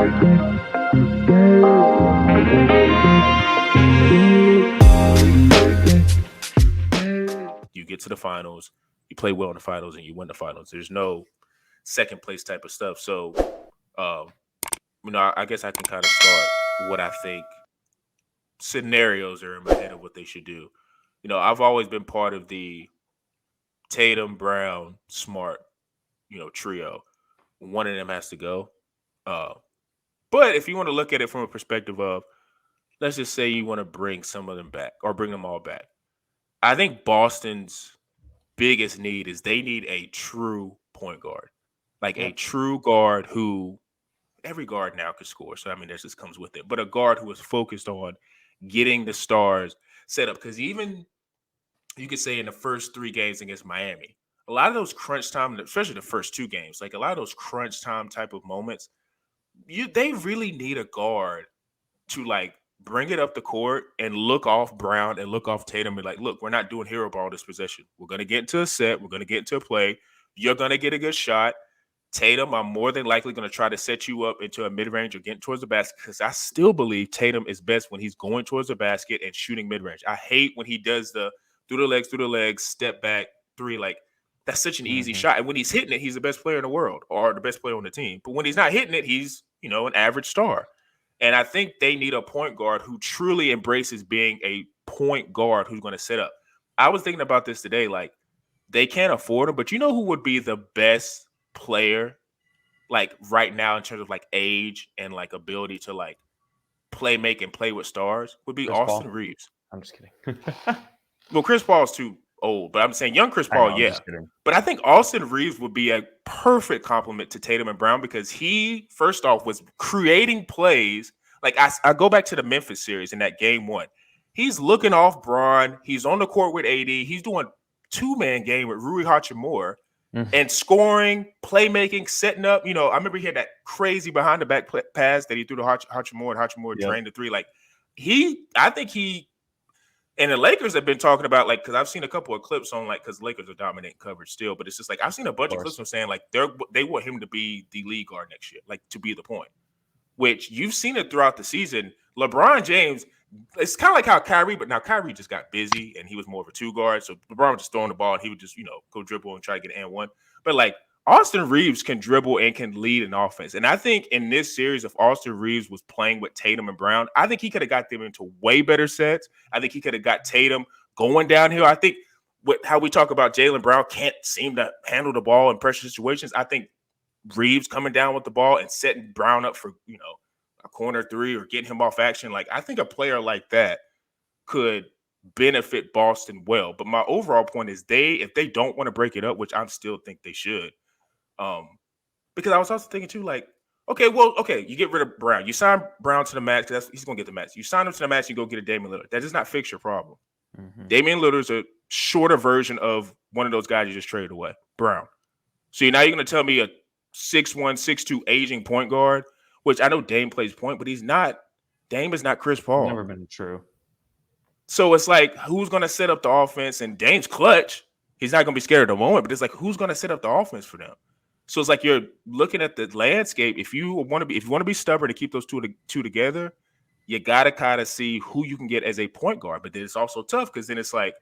You get to the finals, you play well in the finals, and you win the finals. There's no second place type of stuff. So, um, I guess I can kind of start what I think scenarios are in my head of what they should do. I've always been part of the Tatum, Brown, Smart, trio. One of them has to go. Uh, but if you want to look at it from a perspective of, let's just say you want to bring some of them back or bring them all back. I think Boston's biggest need is they need a true point guard, like a true guard who every guard now could score. So, I mean, this just comes with it. But a guard who is focused on getting the stars set up. Because even you could say in the first 3 games against Miami, a lot of those crunch time, especially the first 2 games, like a lot of those crunch time type of moments, they really need a guard to like bring it up the court and look off Brown and look off Tatum and like, look, we're not doing hero ball this possession. We're going to get into a set. We're going to get into a play. You're going to get a good shot. Tatum, I'm more than likely going to try to set you up into a mid-range or getting towards the basket because I still believe Tatum is best when he's going towards the basket and shooting mid-range. I hate when he does the through the legs, step back, 3. Like, that's such an easy shot. And when he's hitting it, he's the best player in the world or the best player on the team. But when he's not hitting it, he's, an average star. And I think they need a point guard who truly embraces being a point guard who's going to set up. I was thinking about this today. Like, they can't afford him, but you know who would be the best player, like, right now in terms of, like, age and, like, ability to, like, make and play with stars would be Austin Reeves. I'm just kidding. Well, Chris Paul's too old, but I'm saying young Chris Paul, yeah. But I think Austin Reeves would be a perfect complement to Tatum and Brown because he, first off, was creating plays. Like, I go back to the Memphis series in that game 1. He's looking off Braun. He's on the court with AD. He's doing 2-man game with Rui Hachimura and scoring, playmaking, setting up. I remember he had that crazy behind-the-back pass that he threw to Hachimura, and Hachimura drained the 3. Like, I think he – and the Lakers have been talking about, like, because I've seen a couple of clips on, like, because Lakers are dominating coverage still, but it's just like I've seen a bunch of clips from saying, like, they want him to be the lead guard next year, like, to be the point, which you've seen it throughout the season. LeBron James, it's kind of like how Kyrie, but now Kyrie just got busy and he was more of a 2 guard. So LeBron was just throwing the ball and he would just, go dribble and try to get an and 1. But, like, Austin Reeves can dribble and can lead an offense. And I think in this series, if Austin Reeves was playing with Tatum and Brown, I think he could have got them into way better sets. I think he could have got Tatum going downhill. I think with how we talk about Jaylen Brown can't seem to handle the ball in pressure situations. I think Reeves coming down with the ball and setting Brown up for, a corner 3 or getting him off action. Like, I think a player like that could benefit Boston well. But my overall point is if they don't want to break it up, which I still think they should, because I was also thinking too, like, okay, you get rid of Brown. You sign Brown to the max because he's going to get the max. You sign him to the max, you go get a Damian Lillard. That does not fix your problem. Damian Lillard's a shorter version of one of those guys you just traded away, Brown. So now you're going to tell me a 6'1", 6'2" aging point guard, which I know Dame plays point, but he's not. Dame is not Chris Paul. Never been true. So it's like, who's going to set up the offense? And Dame's clutch. He's not going to be scared at the moment, but it's like, who's going to set up the offense for them? So it's like you're looking at the landscape. If you want to be stubborn to keep those two together, you got to kind of see who you can get as a point guard. But then it's also tough because then it's like,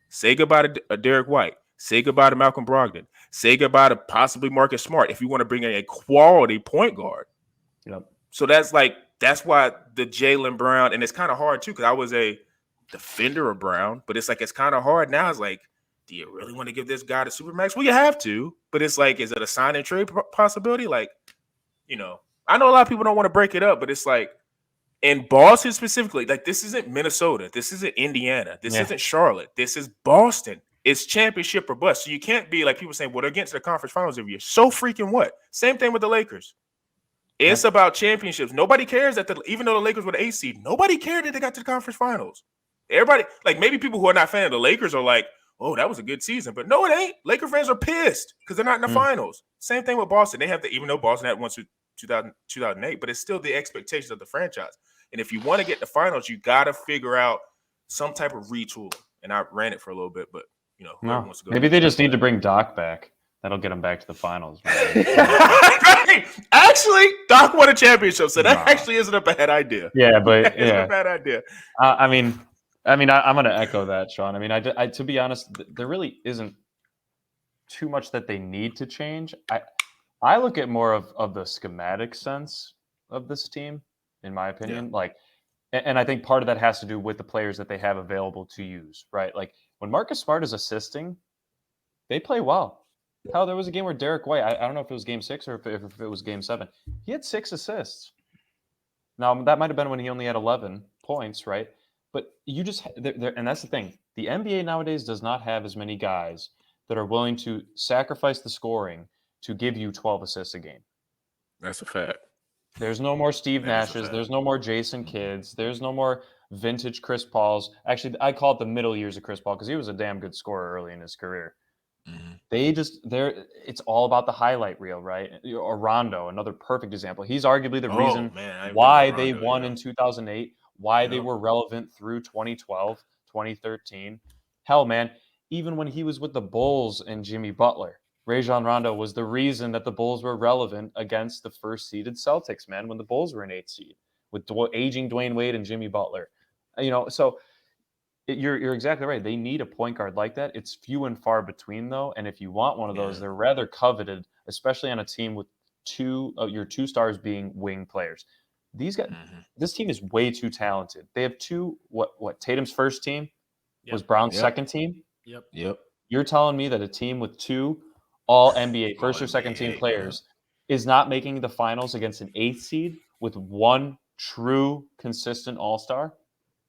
say goodbye to Derek White. Say goodbye to Malcolm Brogdon. Say goodbye to possibly Marcus Smart if you want to bring in a quality point guard. Yep. So that's why the Jaylen Brown, and it's kind of hard too because I was a defender of Brown, but it's like it's kind of hard now. It's like, do you really want to give this guy the Supermax? Well, you have to, but it's like, is it a sign and trade possibility? Like, I know a lot of people don't want to break it up, but it's like, in Boston specifically, like, this isn't Minnesota. This isn't Indiana. This isn't Charlotte. This is Boston. It's championship or bust. So you can't be like people saying, well, they're getting to the conference finals every year. So freaking what? Same thing with the Lakers. It's about championships. Nobody cares even though the Lakers were the 8th seed, nobody cared that they got to the conference finals. Everybody, like, maybe people who are not fans of the Lakers are like, oh, that was a good season. But no, it ain't. Laker fans are pissed because they're not in the finals. Same thing with Boston. They have even though Boston had won 2008, but it's still the expectations of the franchise. And if you want to get the finals, you got to figure out some type of retool. And I ran it for a little bit, but whoever wants to go. Maybe they just need to bring Doc back. That'll get them back to the finals. Actually, Doc won a championship, so that actually isn't a bad idea. Yeah, but isn't a bad idea. I'm going to echo that, Sean. I mean, I to be honest, there really isn't too much that they need to change. I look at more of the schematic sense of this team, in my opinion. Yeah. Like, and I think part of that has to do with the players that they have available to use, right? Like when Marcus Smart is assisting, they play well. Hell, there was a game where Derek White, I don't know if it was game 6 or if it was game 7. He had 6 assists. Now, that might have been when he only had 11 points, right? But you just, and that's the thing. The NBA nowadays does not have as many guys that are willing to sacrifice the scoring to give you 12 assists a game. That's a fact. There's no more Steve Nashes. There's no more Jason Kidds. There's no more vintage Chris Pauls. Actually, I call it the middle years of Chris Paul because he was a damn good scorer early in his career. Mm-hmm. It's all about the highlight reel, right? Or Rondo, another perfect example. He's arguably the reason why they won in 2008, why they were relevant through 2012, 2013. Hell, man, even when he was with the Bulls and Jimmy Butler, Rajon Rondo was the reason that the Bulls were relevant against the first-seeded Celtics, man, when the Bulls were an 8th seed with aging Dwayne Wade and Jimmy Butler. So you're exactly right. They need a point guard like that. It's few and far between, though. And if you want one of those, they're rather coveted, especially on a team with your two stars being wing players. These guys, this team is way too talented. They have two. What Tatum's first team was Brown's second team. Yep. You're telling me that a team with two all NBA first or second team players is not making the finals against an 8th seed with one true consistent all-star?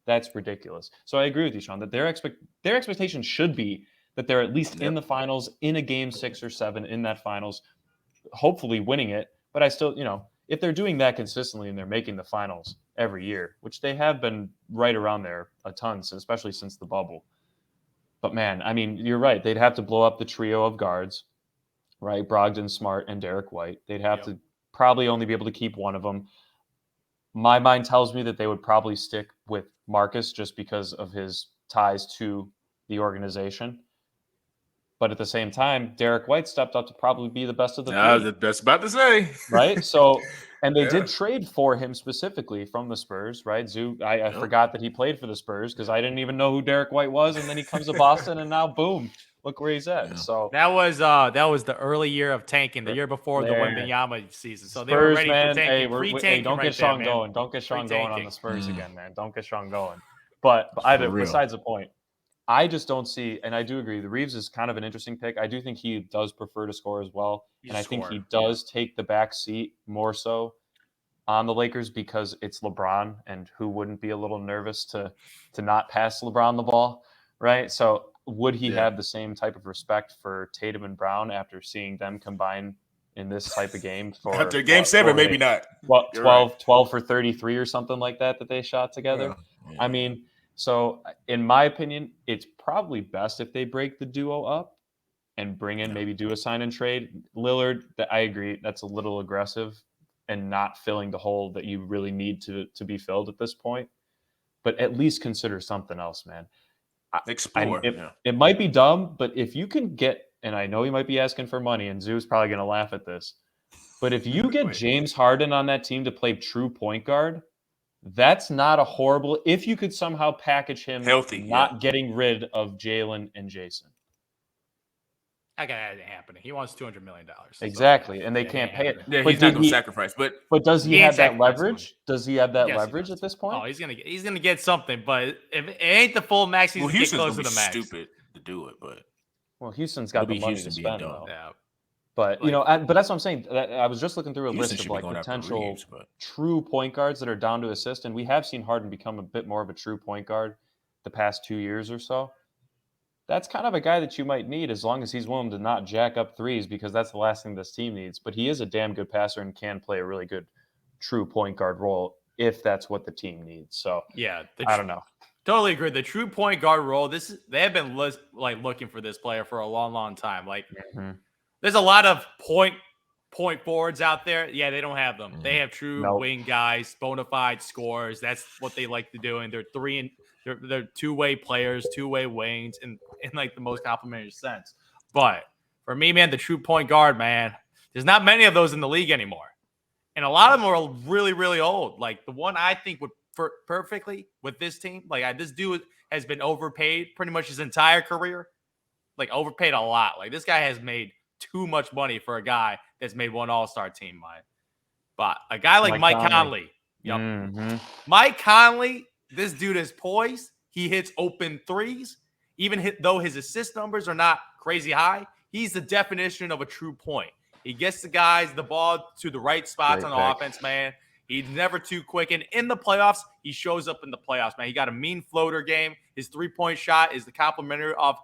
That's ridiculous. So I agree with you, Sean, that their expectation should be that they're at least in the finals in a game 6 or 7 in that finals, hopefully winning it. But I still, if they're doing that consistently and they're making the finals every year, which they have been right around there a ton, especially since the bubble. But man, I mean, you're right. They'd have to blow up the trio of guards, right? Brogdon, Smart, and Derek White. They'd have to probably only be able to keep one of them. My mind tells me that they would probably stick with Marcus just because of his ties to the organization. But at the same time, Derek White stepped up to probably be the best of the three. I was just about to say. Right? So, and they did trade for him specifically from the Spurs, right? I forgot that he played for the Spurs because I didn't even know who Derek White was. And then he comes to Boston and now, boom, look where he's at. So that was the early year of tanking, the year before the Wembanyama season. So they were ready for tanking. Hey, don't get Sean going. Don't get Sean going on the Spurs again, man. Don't get Sean going. But besides the point, I just don't see, and I do agree, the Reeves is kind of an interesting pick. I do think he does prefer to score as well. I think he does take the back seat more so on the Lakers because it's LeBron, and who wouldn't be a little nervous to not pass LeBron the ball, right? So would he have the same type of respect for Tatum and Brown after seeing them combine in this type of game? After game 7, maybe not. 12 for 33 or something like that they shot together. Yeah. I mean, so in my opinion, it's probably best if they break the duo up and bring in, maybe do a sign and trade. Lillard, I agree, that's a little aggressive and not filling the hole that you really need to be filled at this point. But at least consider something else, man. Explore. It might be dumb, but if you can get, and I know you might be asking for money, and Zoo's probably going to laugh at this, but if you get James Harden on that team to play true point guard, that's not a horrible, if you could somehow package him healthy, getting rid of Jaylen and Jayson. That guy ain't happening. He wants $200 million. Exactly, and they can't pay it. Yeah, he's not going to sacrifice. But does he have that leverage? Does he have that leverage at this point? Oh, he's gonna get something, but if it ain't the full max, he's gonna get close to the max. Stupid to do it, but Houston's got the money to spend, though. Yeah. But but that's what I'm saying. I was just looking through a list of potential true point guards that are down to assist, and we have seen Harden become a bit more of a true point guard the past 2 years or so. That's kind of a guy that you might need as long as he's willing to not jack up threes, because that's the last thing this team needs. But he is a damn good passer and can play a really good true point guard role if that's what the team needs. So I don't know. Totally agree. The true point guard role, they have been looking for this player for a long, long time. There's a lot of point forwards out there. Yeah, they don't have them. They have true wing guys, bona fide scorers. That's what they like to do. And they're two-way players, two-way wings in like the most complimentary sense. But For me, man, the true point guard, man, there's not many of those in the league anymore. And a lot of them are really, really old. Like the one I think would perfectly with this team, like this dude has been overpaid pretty much his entire career. Like overpaid a lot. Like this guy has made too much money for a guy that's made one All-Star team, Mike. But a guy like Mike Conley. Mike Conley, this dude is poised. He hits open threes. Even though his assist numbers are not crazy high, he's the definition of a true point. He gets the guys the ball to the right spots on offense, man. He's never too quick. And in the playoffs, he shows up in the playoffs, man. He got a mean floater game. His three-point shot is the complementary of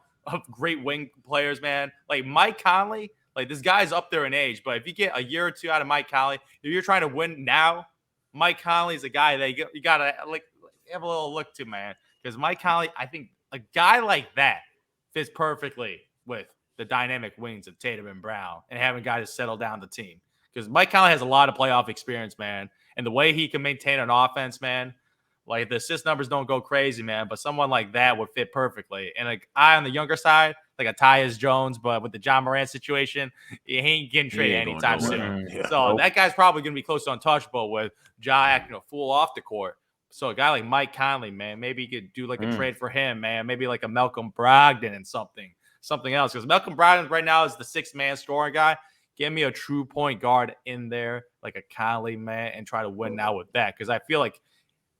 great wing players, man. Like Mike Conley, like this guy's up there in age. But if you get a year or two out of Mike Conley, if you're trying to win now, Mike Conley is a guy that you got to like have a little look to, man. Because Mike Conley, I think a guy like that fits perfectly with the dynamic wings of Tatum and Brown and having guys settle down the team. Because Mike Conley has a lot of playoff experience, man. And the way he can maintain an offense, man, like the assist numbers don't go crazy, man. But someone like that would fit perfectly. And like on the younger side, like a Tyus Jones, but with the John Morant situation, he ain't getting traded anytime soon. Yeah. So that guy's probably going to be close to untouchable with Ja acting a fool off the court. So a guy like Mike Conley, man, maybe you could do like a trade for him, man. Maybe like a Malcolm Brogdon and something else. Because Malcolm Brogdon right now is the sixth-man scoring guy. Give me a true point guard in there, like a Conley, man, and try to win now with that. Because I feel like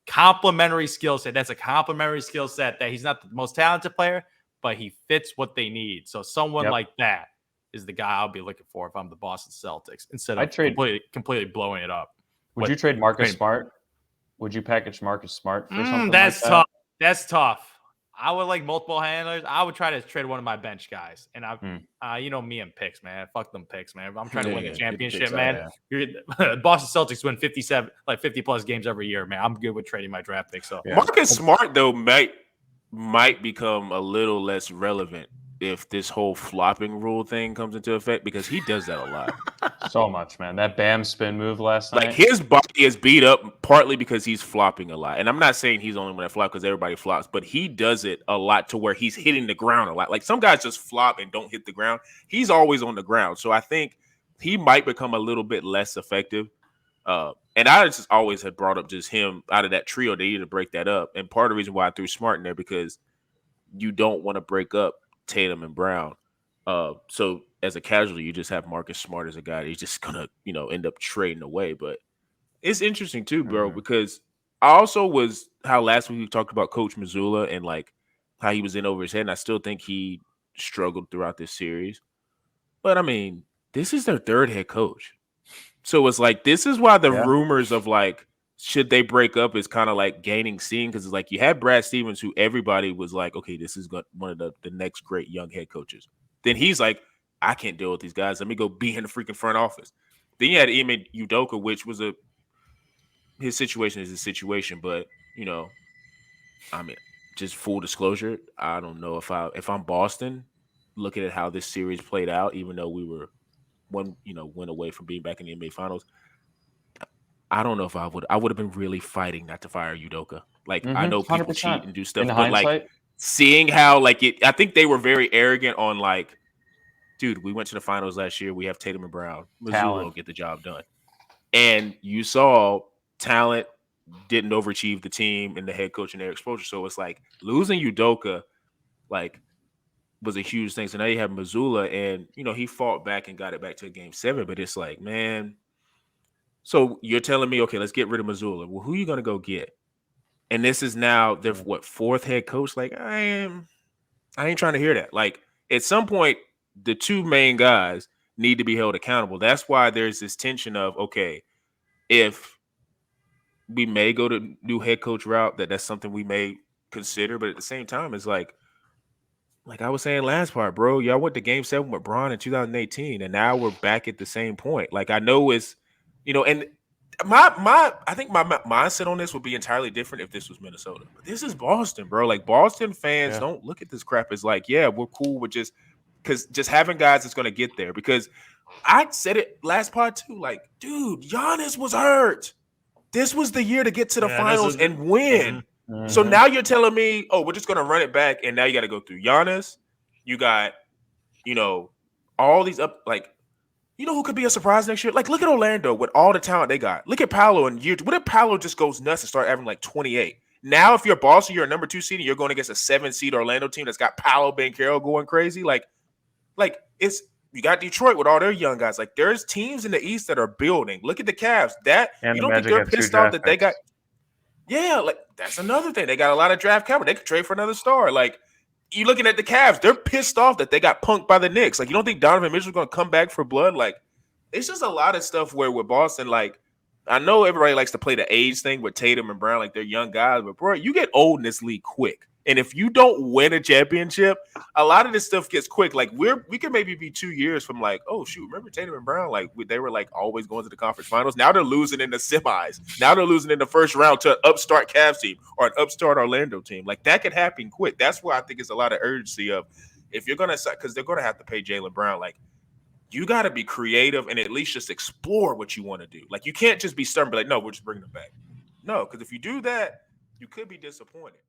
complementary skill set. That's a complementary skill set that he's not the most talented player, but he fits what they need. So someone like that is the guy I'll be looking for if I'm the Boston Celtics instead of completely blowing it up. Would you trade Marcus Smart? Would you package Marcus Smart for something that's like that? tough. That's tough. I would like multiple handlers. I would try to trade one of my bench guys. And you know me and picks, man. Fuck them picks, man. If I'm trying to win the championship, man. Boston Celtics win 50 plus games every year, man. I'm good with trading my draft picks. So Marcus Smart though might become a little less relevant if this whole flopping rule thing comes into effect, because he does that a lot. So much, man. That Bam spin move last night. Like his body is beat up partly because he's flopping a lot. And I'm not saying he's the only one that flops because everybody flops, but he does it a lot to where he's hitting the ground a lot. Like some guys just flop and don't hit the ground. He's always on the ground. So I think he might become a little bit less effective. And I just always had brought up just him out of that trio. They needed to break that up. And part of the reason why I threw Smart in there, because you don't want to break up Tatum and Brown. So as a casualty, you just have Marcus Smart as a guy that he's just gonna, end up trading away. But it's interesting too, bro, because I also was how last week we talked about Coach Mazzulla and like how he was in over his head, and I still think he struggled throughout this series. But I mean, this is their third head coach. So it's like this is why the rumors of like should they break up is kind of like gaining steam, because it's like you had Brad Stevens, who everybody was like, okay, this is one of the next great young head coaches. Then he's like, I can't deal with these guys. Let me go be in the freaking front office. Then you had Ime Udoka, which was his situation is his situation, but I mean, just full disclosure, I don't know if I'm Boston, looking at how this series played out, even though we were one away from being back in the NBA Finals. I don't know if I would have been really fighting not to fire Udoka. Like I know people 100%. Cheat and do stuff, but like seeing how like I think they were very arrogant on like, dude, we went to the finals last year. We have Tatum and Brown. Mazzulla will get the job done. And you saw talent didn't overachieve the team and the head coach and their exposure. So it's like losing Udoka like was a huge thing. So now you have Mazzulla, and he fought back and got it back to a game 7. But it's like, man. So you're telling me, okay, let's get rid of Mazzulla. Well, who are you going to go get? And this is now their fourth head coach. Like, I ain't trying to hear that. Like, at some point, the two main guys need to be held accountable. That's why there's this tension of, okay, if we may go to new head coach route, that's something we may consider. But at the same time, it's like I was saying last part, bro, y'all went to game 7 with Bron in 2018, and now we're back at the same point. Like, I know it's, and I think my mindset on this would be entirely different if this was Minnesota. But this is Boston, bro. Like, Boston fans don't look at this crap as like, yeah, we're cool with just having guys that's going to get there. Because I said it last part too, like, dude, Giannis was hurt. This was the year to get to the finals and win. Mm-hmm. So now you're telling me, oh, we're just going to run it back, and now you got to go through Giannis. You got, all these up like. You know who could be a surprise next year? Like, look at Orlando with all the talent they got. Look at Paolo in year 2. What if Paolo just goes nuts and start averaging like 28? Now, if you're Boston, you're a number 2 seed and you're going against a 7-seed Orlando team that's got Paolo Banchero going crazy. Like it's you got Detroit with all their young guys. Like, there's teams in the East that are building. Look at the Cavs. You don't think they're pissed off that they got? Yeah, like that's another thing. They got a lot of draft capital. They could trade for another star. Like, you looking at the Cavs, they're pissed off that they got punked by the Knicks. Like, you don't think Donovan Mitchell's going to come back for blood? Like, it's just a lot of stuff where with Boston, like, I know everybody likes to play the age thing with Tatum and Brown, like they're young guys, but bro, you get old in this league quick. And if you don't win a championship, a lot of this stuff gets quick. Like we could maybe be 2 years from like, oh shoot, remember Tatum and Brown? Like they were like always going to the conference finals. Now they're losing in the semis. Now they're losing in the first round to an upstart Cavs team or an upstart Orlando team. Like that could happen quick. That's why I think it's a lot of urgency of if you're gonna, because they're gonna have to pay Jaylen Brown. Like you got to be creative and at least just explore what you want to do. Like you can't just be stubborn, be like, no, we're just bringing them back. No, because if you do that, you could be disappointed.